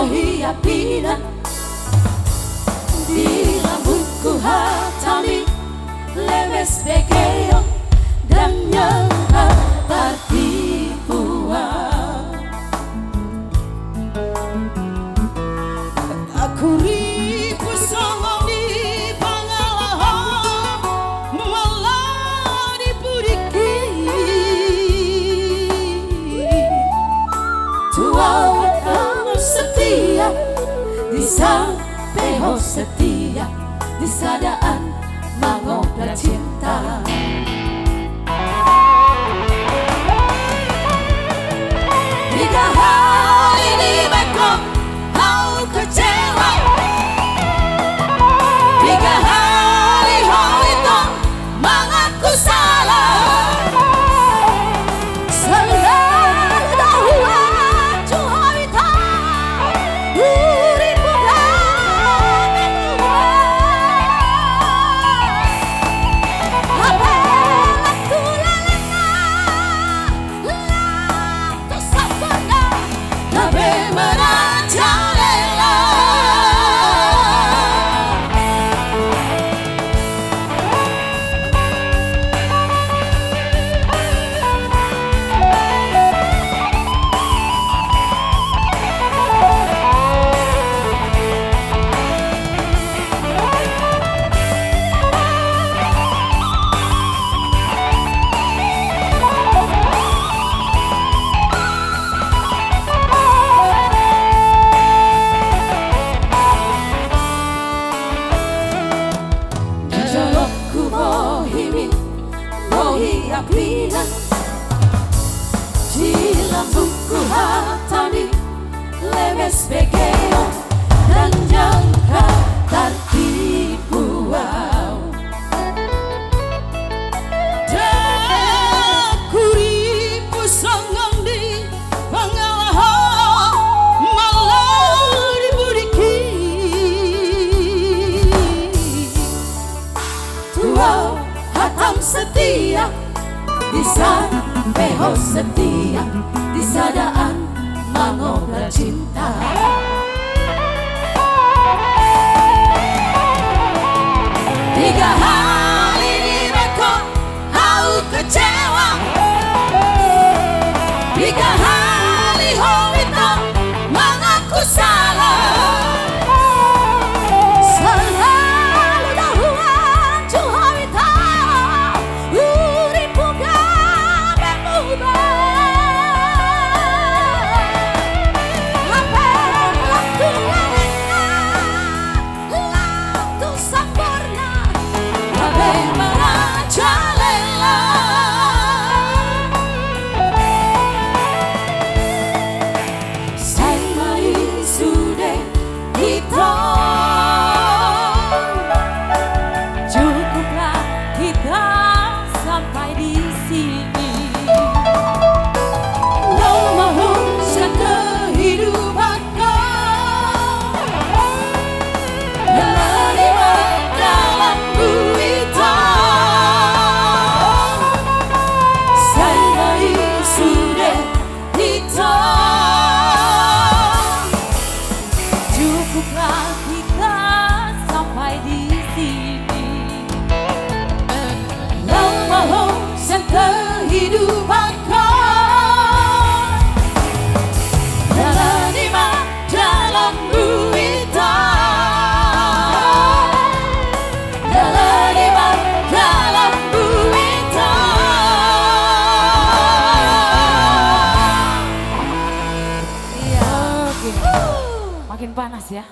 hiapinan di lambungku hatami lemes begeo dan yang tertipuan. Aku ribu songong di pangalahan malah dibudiki tua kamu setia di sampeho setia di sadaan mengobrak cinta. Tiga hari di Bangkok kau kecewa, tiga hari kau itu mengaku salah. Selalu dahuan cuhawita uripu gane tuan apelat tulalena laktu sampurna nabe merajalela. Hiapinan di lambungku hatami lemes begeo dan jangka tertipu. Aku ribu songong di pangalahan malah dibudiki tua hatam setia di sampeho setia di sadaan mengobrak cinta. Tiga hari di Bangkok kau kecewa, tiga hari kau itu mengaku salah. Selalu dahuan cuhawita uripu gane tuan apelat tulalena laktu sampurna nabe merajalela. Saya sudah hitam, cukuplah kita sampai di sini. Lama husya kehidupan kau menerima dalam buita. Saya sudah hitam, cukuplah kita sampai di sini. Lama husya kehidupan kau menerima dalam buita, menerima dalam buita. Iya, oke. Makin panas ya.